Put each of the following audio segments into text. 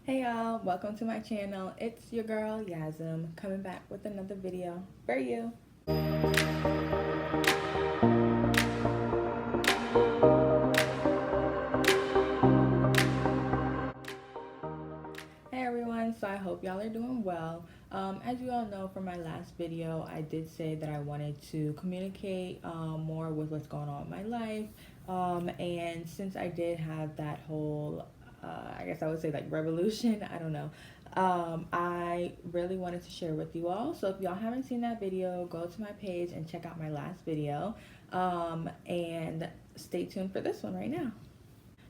Hey y'all, welcome to my channel. It's your girl Yazm coming back with another video for you. Hey everyone, so I hope y'all are doing well. As you all know from my last video, I did say that I wanted to communicate more with what's going on in my life. And since I did have that whole, I guess I would say like revolution, I don't know. I really wanted to share with you all. So if y'all haven't seen that video, go to my page and check out my last video. And stay tuned for this one right now.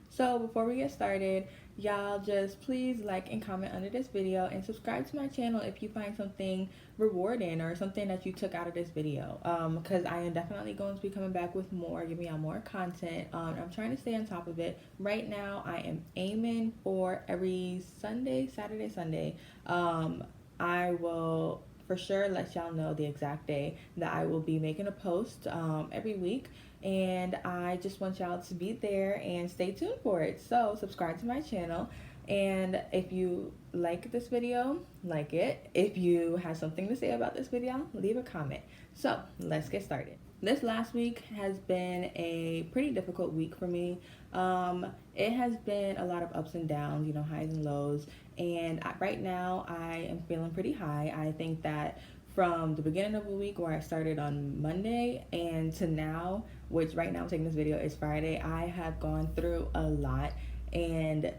So before we get started, y'all just please like and comment under this video and subscribe to my channel if you find something rewarding or something that you took out of this video, because I am definitely going to be coming back with more, giving y'all more content. I'm trying to stay on top of it. Right now I am aiming for every Saturday, Sunday. I will for sure let y'all know the exact day that I will be making a post every week, and I just want y'all to be there and stay tuned for it. So subscribe to my channel, and if you like this video, like it. If you have something to say about this video, leave a comment. So let's get started. This last week has been a pretty difficult week for me. It has been a lot of ups and downs, highs and lows. And right now I am feeling pretty high. I think that from the beginning of the week where I started on Monday and to now, which right now I'm taking this video is Friday, I have gone through a lot, and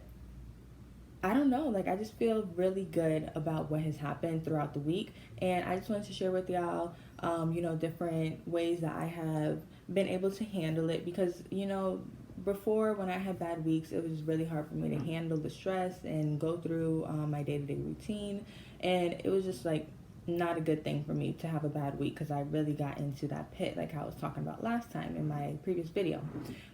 I don't know, I just feel really good about what has happened throughout the week. And I just wanted to share with y'all, different ways that I have been able to handle it, because, before when I had bad weeks, it was really hard for me to handle the stress and go through my day-to-day routine. And it was just not a good thing for me to have a bad week, because I really got into that pit like I was talking about last time in my previous video.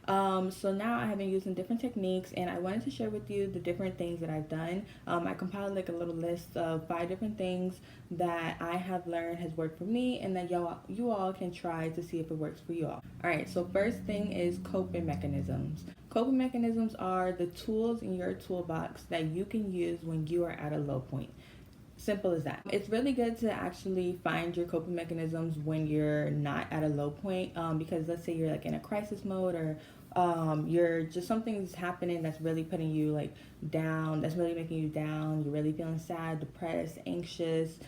So now I have been using different techniques, and I wanted to share with you the different things that I've done. I compiled a little list of 5 different things that I have learned has worked for me, and that you all can try to see if it works for you all. Alright, so first thing is coping mechanisms. Coping mechanisms are the tools in your toolbox that you can use when you are at a low point. Simple as that. It's really good to actually find your coping mechanisms when you're not at a low point, because let's say you're in a crisis mode, or you're just something's happening that's really putting you down, that's really making you down. You're really feeling sad, depressed, anxious,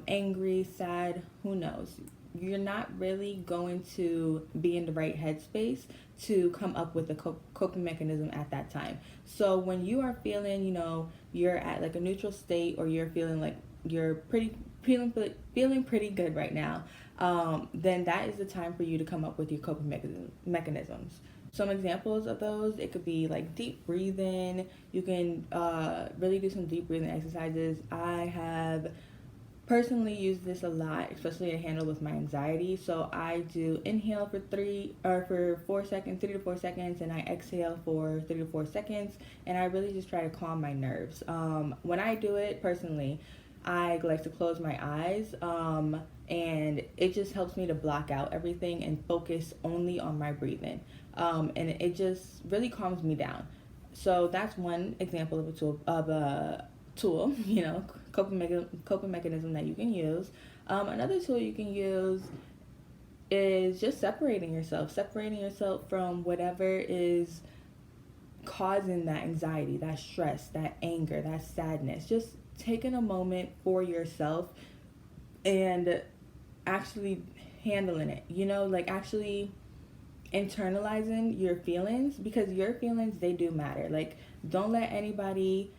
angry, sad, who knows. You're not really going to be in the right headspace to come up with a coping mechanism at that time. So when you are feeling, you're at a neutral state, or you're feeling you're feeling pretty good right now, then that is the time for you to come up with your coping mechanisms. Some examples of those, it could be deep breathing. You can really do some deep breathing exercises. I have personally use this a lot, especially to handle with my anxiety. So I do inhale for 4 seconds, 3 to 4 seconds, and I exhale for 3 to 4 seconds, and I really just try to calm my nerves. When I do it personally, I like to close my eyes, and it just helps me to block out everything and focus only on my breathing, and it just really calms me down. So that's one example of a tool, coping mechanism that you can use. Another tool you can use is just separating yourself from whatever is causing that anxiety, that stress, that anger, that sadness. Just taking a moment for yourself and actually handling it, actually internalizing your feelings, because your feelings, they do matter. Don't let anybody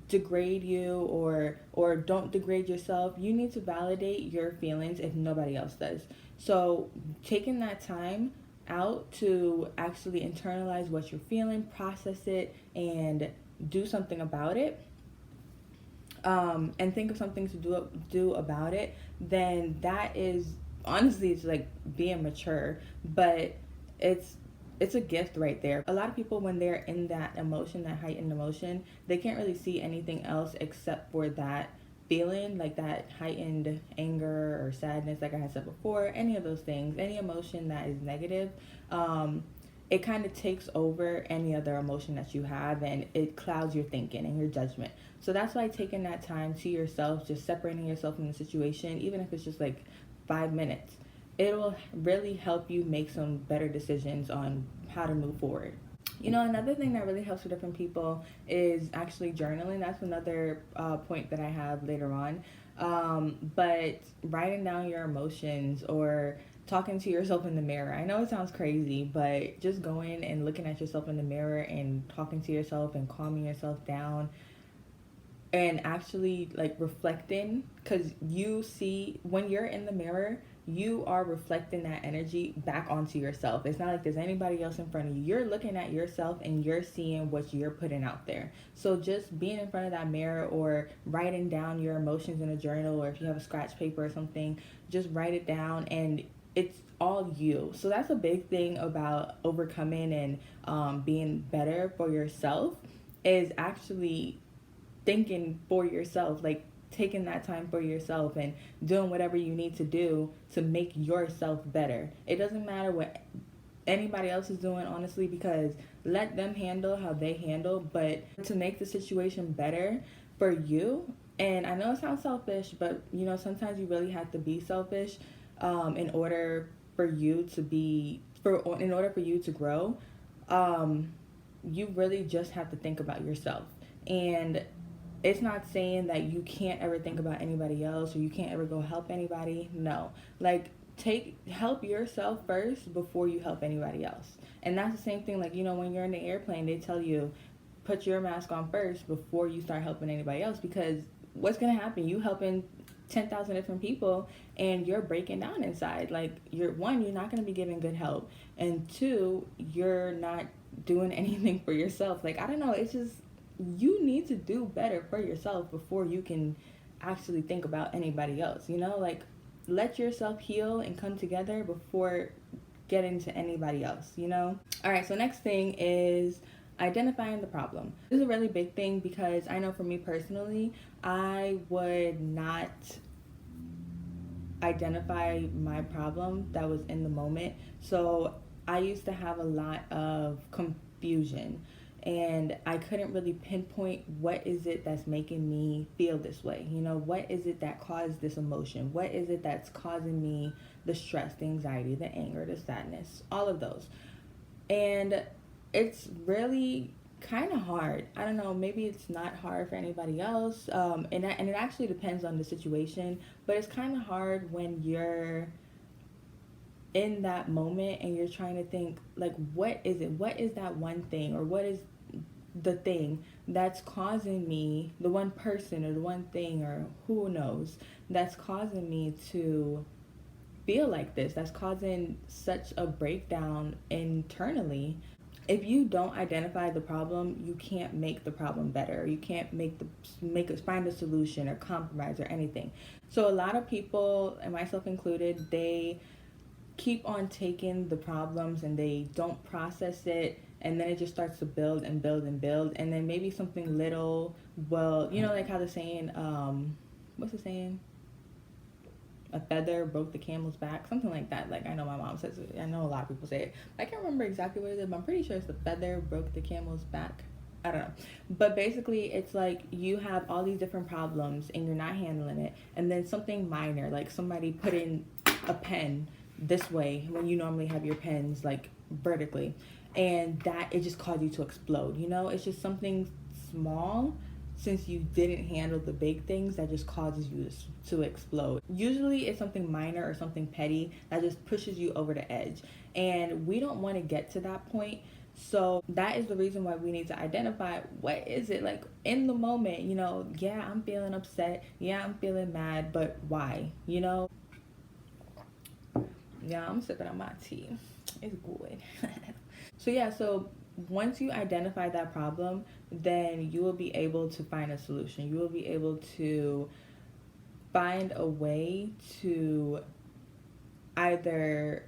degrade you, or don't degrade yourself. You need to validate your feelings if nobody else does. So taking that time out to actually internalize what you're feeling, process it, and do something about it, and think of something to do about it, then that is honestly, it's being mature, but it's a gift right there. A lot of people, when they're in that emotion, that heightened emotion, they can't really see anything else except for that feeling, that heightened anger or sadness, like I had said before. Any of those things, any emotion that is negative, it kind of takes over any other emotion that you have, and it clouds your thinking and your judgment. So that's why taking that time to yourself, just separating yourself from the situation, even if it's just like 5 minutes, it will really help you make some better decisions on how to move forward. You know, another thing that really helps for different people is actually journaling. That's another point that I have later on. But writing down your emotions or talking to yourself in the mirror. I know it sounds crazy, but just going and looking at yourself in the mirror and talking to yourself and calming yourself down and actually like reflecting, because you see when you're in the mirror, you are reflecting that energy back onto yourself. It's not like there's anybody else in front of you. You're looking at yourself and you're seeing what you're putting out there. So just being in front of that mirror or writing down your emotions in a journal, or if you have a scratch paper or something, just write it down, and it's all you. So that's a big thing about overcoming and being better for yourself, is actually thinking for yourself, like taking that time for yourself and doing whatever you need to do to make yourself better. It doesn't matter what anybody else is doing, honestly, because let them handle how they handle, but to make the situation better for you. And I know it sounds selfish, but you know, sometimes you really have to be selfish in order for you to in order for you to grow. You really just have to think about yourself. And it's not saying that you can't ever think about anybody else or you can't ever go help anybody. No. Like, help yourself first before you help anybody else. And that's the same thing, like, you know, when you're in the airplane, they tell you put your mask on first before you start helping anybody else, because what's going to happen? You helping 10,000 different people and you're breaking down inside. Like, you're not going to be giving good help, and two, you're not doing anything for yourself. Like, I don't know, it's just, you need to do better for yourself before you can actually think about anybody else, you know? Like, let yourself heal and come together before getting to anybody else, you know? All right, so next thing is identifying the problem. This is a really big thing, because I know for me personally, I would not identify my problem that was in the moment. So I used to have a lot of confusion, and I couldn't really pinpoint what is it that's making me feel this way. You know, what is it that caused this emotion? What is it that's causing me the stress, the anxiety, the anger, the sadness, all of those. And it's really kind of hard. I don't know, maybe it's not hard for anybody else. And it actually depends on the situation, but it's kind of hard when you're in that moment and you're trying to think, like, what is it? What is that one thing, or what is the thing that's causing me, the one person or the one thing or who knows, that's causing me to feel like this, that's causing such a breakdown internally. If you don't identify the problem, you can't make the problem better. You can't find a solution or compromise or anything. So a lot of people, and myself included, they keep on taking the problems and they don't process it, and then it just starts to build and build and build, and then maybe something little, well, you know, like how the saying, what's the saying? A feather broke the camel's back, something like that. Like, I know my mom says it. I know a lot of people say it. I can't remember exactly what it is, but I'm pretty sure it's the feather broke the camel's back. I don't know. But basically, it's like you have all these different problems and you're not handling it. And then something minor, like somebody put in a pen this way when you normally have your pens like vertically, and that it just caused you to explode. You know, it's just something small, since you didn't handle the big things, that just causes you to explode. Usually it's something minor or something petty that just pushes you over the edge, and we don't want to get to that point. So that is the reason why we need to identify, what is it, like, in the moment, you know? Yeah, I'm feeling upset, yeah, I'm feeling mad, but why, you know? Yeah, I'm sipping on my tea. It's good. So once you identify that problem, then you will be able to find a solution. You will be able to find a way to either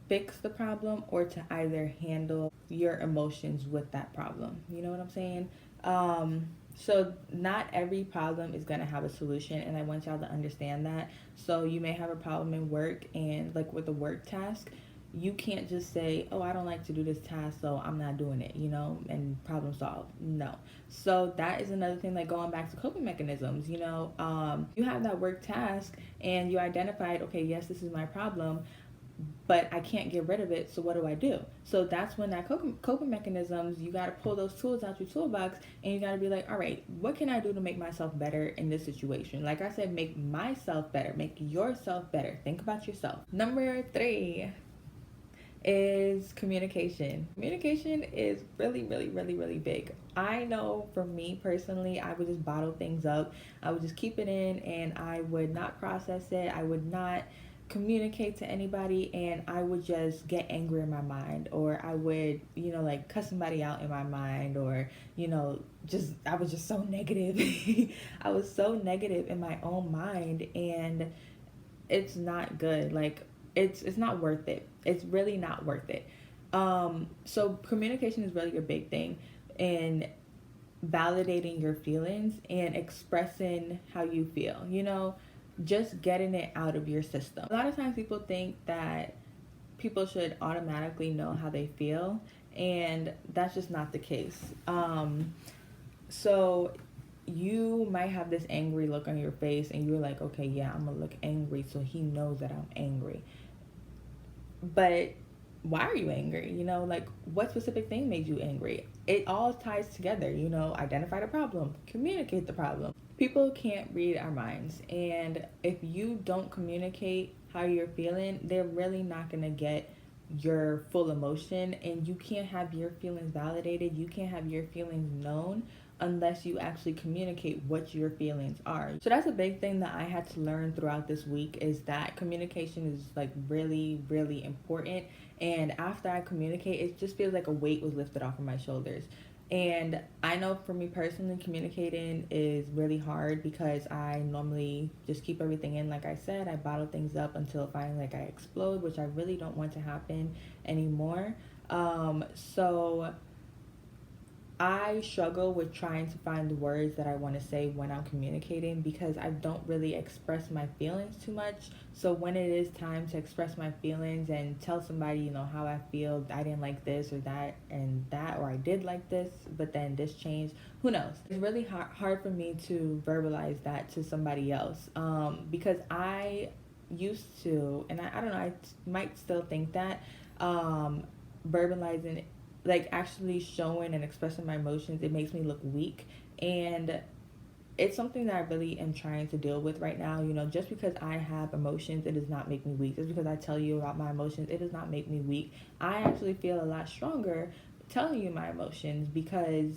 fix the problem or to either handle your emotions with that problem. You know what I'm saying? So not every problem is going to have a solution, and I want y'all to understand that. So you may have a problem in work, and like with a work task, you can't just say, oh, I don't like to do this task, so I'm not doing it, and problem solve. No. So that is another thing, like going back to coping mechanisms, you have that work task and you identified, okay, yes, this is my problem, but I can't get rid of it. So what do I do? So that's when that coping mechanisms, you got to pull those tools out your toolbox, and you got to be like, all right, what can I do to make myself better in this situation? Like I said, make myself better, make yourself better. Think about yourself. Number 3 is communication. Communication is really, really, really, really big. I know for me personally, I would just bottle things up. I would just keep it in and I would not process it. I would not communicate to anybody, and I would just get angry in my mind, or I would, like cuss somebody out in my mind, or, just, I was just so negative. I was so negative in my own mind, and it's not good. Like, it's not worth it. It's really not worth it. So communication is really a big thing in validating your feelings and expressing how you feel, just getting it out of your system. A lot of times people think that people should automatically know how they feel, and that's just not the case. So you might have this angry look on your face and you're like, okay, yeah, I'm gonna look angry so he knows that I'm angry. But why are you angry? Like, what specific thing made you angry? It all ties together, identify the problem, communicate the problem. People can't read our minds, and if you don't communicate how you're feeling, they're really not going to get your full emotion, and you can't have your feelings validated, you can't have your feelings known unless you actually communicate what your feelings are. So that's a big thing that I had to learn throughout this week, is that communication is like really, really important. And after I communicate, it just feels like a weight was lifted off of my shoulders. And I know for me personally, communicating is really hard because I normally just keep everything in. Like I said, I bottle things up until finally like I explode, which I really don't want to happen anymore. So I struggle with trying to find the words that I want to say when I'm communicating, because I don't really express my feelings too much. So when it is time to express my feelings and tell somebody, how I feel, I didn't like this or that and that, or I did like this, but then this changed, who knows? It's really hard for me to verbalize that to somebody else, because I used to, and I don't know, I might still think that verbalizing, like actually showing and expressing my emotions, it makes me look weak. And it's something that I really am trying to deal with right now. Just because I have emotions, it does not make me weak. Just because I tell you about my emotions, it does not make me weak. I actually feel a lot stronger telling you my emotions, because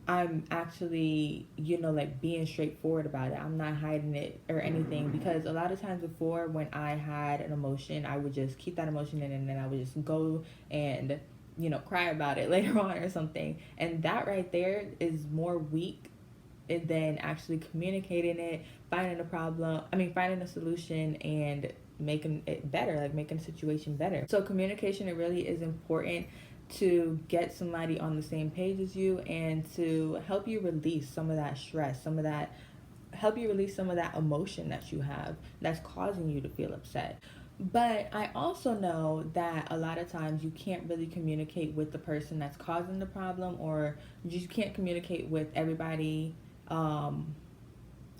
I'm actually, like being straightforward about it. I'm not hiding it or anything, because a lot of times before, when I had an emotion, I would just keep that emotion in, and then I would just go and cry about it later on or something. And that right there is more weak than actually communicating it, finding a solution and making it better, like making the situation better. So communication, it really is important to get somebody on the same page as you, and to help you release some of that stress, help you release some of that emotion that you have that's causing you to feel upset. But I also know that a lot of times you can't really communicate with the person that's causing the problem, or you just can't communicate with everybody, or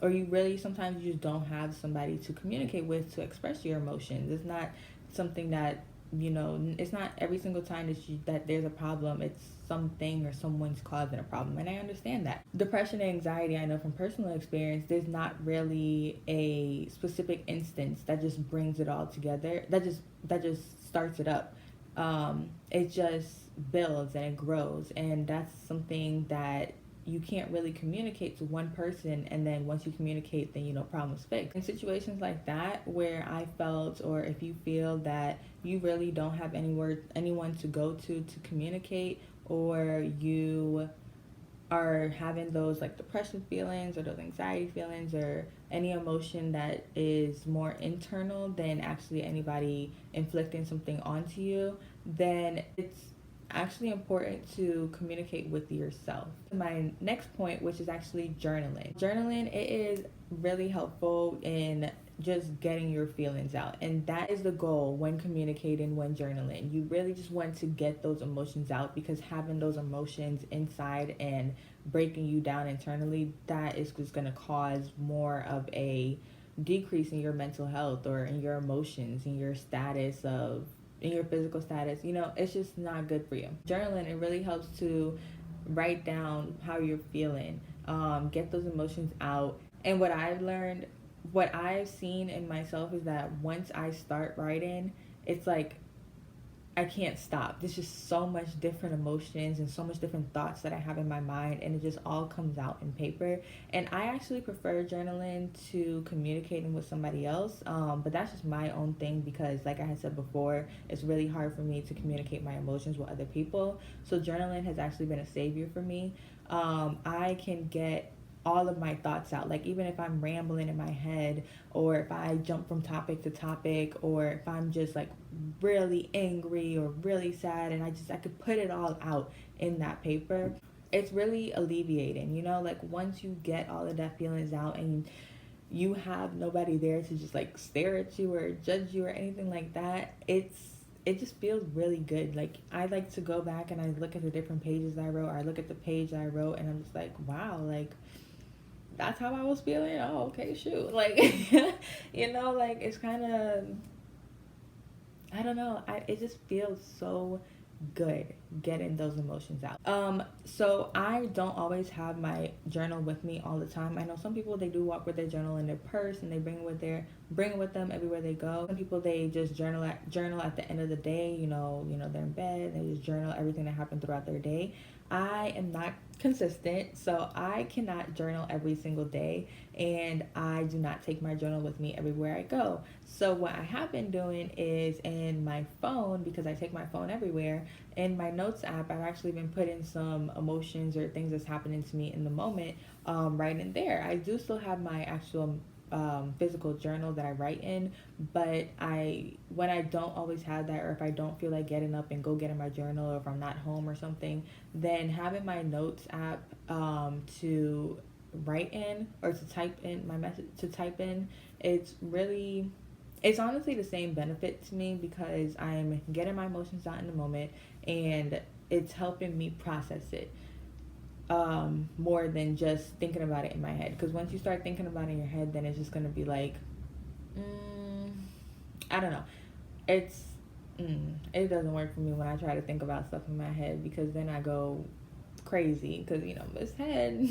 you really, sometimes you just don't have somebody to communicate with to express your emotions. It's not something that, it's not every single time that there's a problem, it's something or someone's causing a problem. And I understand that. Depression and anxiety, I know from personal experience, there's not really a specific instance that just brings it all together, that just starts it up. It just builds and it grows, and that's something that you can't really communicate to one person, and then once you communicate, then problems fixed. In situations like that, where I felt, or if you feel that you really don't have anyone to go to communicate, or you are having those like depression feelings or those anxiety feelings, or any emotion that is more internal than actually anybody inflicting something onto you, then it's actually important to communicate with yourself. My next point, which is actually journaling. Journaling, it is really helpful in just getting your feelings out. And that is the goal when communicating, when journaling. You really just want to get those emotions out, because having those emotions inside and breaking you down internally, that is just going to cause more of a decrease in your mental health, or in your emotions, in your status of, in your physical status. You know, it's just not good for you. Journaling, it really helps to write down how you're feeling, get those emotions out. And what I've seen in myself is that once I start writing, it's like I can't stop. There's just so much different emotions and so much different thoughts that I have in my mind, and it just all comes out in paper. And I actually prefer journaling to communicating with somebody else, but that's just my own thing, because like I had said before, it's really hard for me to communicate my emotions with other people. So journaling has actually been a savior for me. I can get all of my thoughts out. Like, even if I'm rambling in my head, or if I jump from topic to topic, or if I'm just like really angry or really sad, and I could put it all out in that paper. It's really alleviating, you know, like once you get all of that feelings out, and you have nobody there to just like stare at you or judge you or anything like that, it just feels really good. Like, I like to go back and I look at the different pages I wrote, or I look at the page I wrote, and I'm just like, wow, like that's how I was feeling. Oh, okay, shoot. Like, you know, like it's kind of, I don't know. It just feels so good getting those emotions out. So I don't always have my journal with me all the time. I know some people, they do walk with their journal in their purse, and they bring it with them everywhere they go. Some people, they just journal at the end of the day. They're in bed, they just journal everything that happened throughout their day. I am not consistent, so I cannot journal every single day, and I do not take my journal with me everywhere I go. So what I have been doing is, in my phone, because I take my phone everywhere, in my notes app, I've actually been putting some emotions or things that's happening to me in the moment, right in there. I do still have my actual physical journal that I write in, but when I don't always have that, or if I don't feel like getting up and go get in my journal, or if I'm not home or something, then having my notes app to write in, or to type in my message, it's honestly the same benefit to me, because I'm getting my emotions out in the moment, and it's helping me process it, more than just thinking about it in my head. Because once you start thinking about it in your head, then it's just going to be like, I don't know. It's, it doesn't work for me when I try to think about stuff in my head, because then I go crazy, because, this head,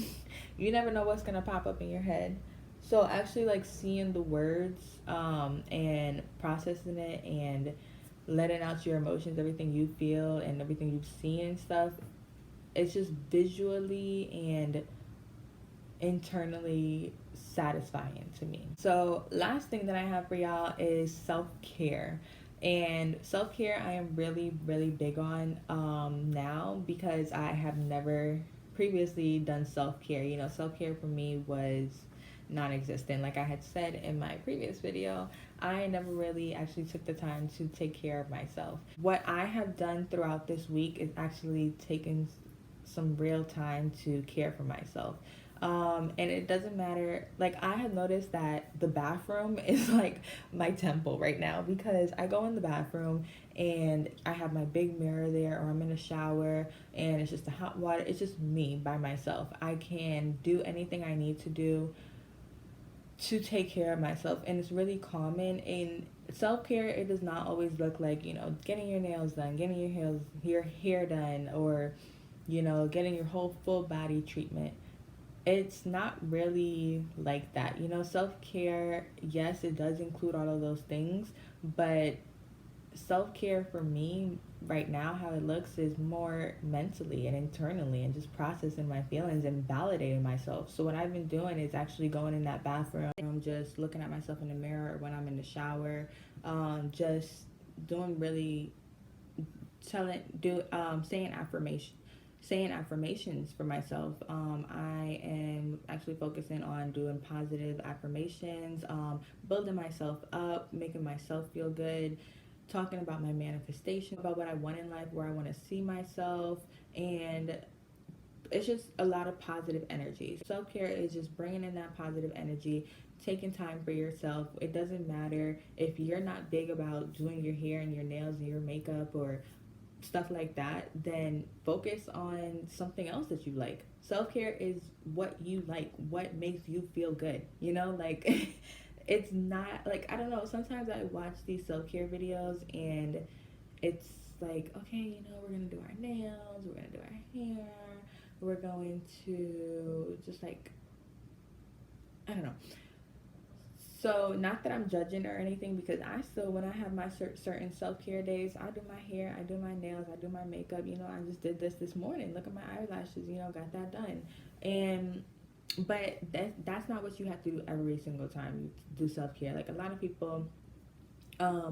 you never know what's going to pop up in your head. So actually, like, seeing the words, and processing it, and letting out your emotions, everything you feel and everything you've seen and stuff, it's just visually and internally satisfying to me. So last thing that I have for y'all is self-care. And self-care, I am really, really big on now, because I have never previously done self-care. Self-care for me was non-existent. Like I had said in my previous video, I never really actually took the time to take care of myself. What I have done throughout this week is actually taking some real time to care for myself. And it doesn't matter, like, I have noticed that the bathroom is like my temple right now, because I go in the bathroom and I have my big mirror there, or I'm in a shower and it's just the hot water. It's just me by myself. I can do anything I need to do to take care of myself, and it's really common. In self-care, it does not always look like, getting your nails done, getting your hair done, or getting your whole full body treatment. It's not really like that. Self-care, yes, it does include all of those things, but self-care for me right now, how it looks, is more mentally and internally, and just processing my feelings and validating myself. So what I've been doing is actually going in that bathroom, I'm just looking at myself in the mirror when I'm in the shower, just doing really saying affirmations for myself. I am actually focusing on doing positive affirmations, building myself up, making myself feel good, talking about my manifestation, about what I want in life, where I want to see myself, and it's just a lot of positive energy. Self-care is just bringing in that positive energy, taking time for yourself. It doesn't matter if you're not big about doing your hair and your nails and your makeup or stuff like that, then focus on something else that you like. Self-care is what you like, what makes you feel good, you know, like it's not like, I don't know, sometimes I watch these self-care videos and it's like, okay, you know, we're gonna do our nails, we're gonna do our hair, we're going to just like, I don't know. So, not that I'm judging or anything, because I still, when I have my certain self care days, I do my hair, I do my nails, I do my makeup. You know, I just did this morning. Look at my eyelashes. You know, got that done. And but that's not what you have to do every single time you do self care. Like a lot of people,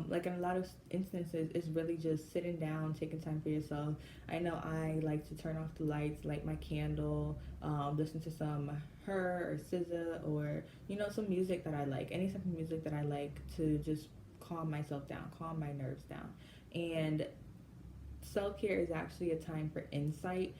like in a lot of instances, it's really just sitting down, taking time for yourself. I know I like to turn off the lights, light my candle, listen to some her or SZA, or you know, some music that I like, any type of music that I like, to just calm myself down, calm my nerves down. And self-care is actually a time for insight.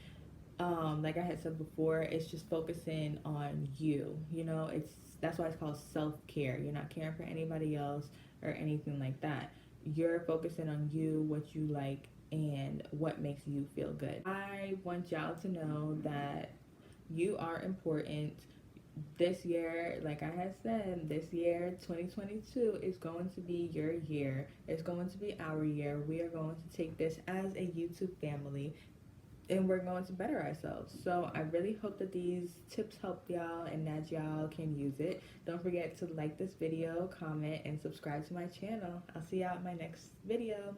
Like I had said before, it's just focusing on you. You know, it's that's why it's called self-care. You're not caring for anybody else or anything like that. You're focusing on you, what you like, and what makes you feel good. I want y'all to know that you are important. This year, like I had said, this year 2022 is going to be your year. It's going to be our year. We are going to take this as a YouTube family and we're going to better ourselves. So I really hope that these tips help y'all and that y'all can use it. Don't forget to like this video, comment, and subscribe to my channel. I'll see y'all in my next video.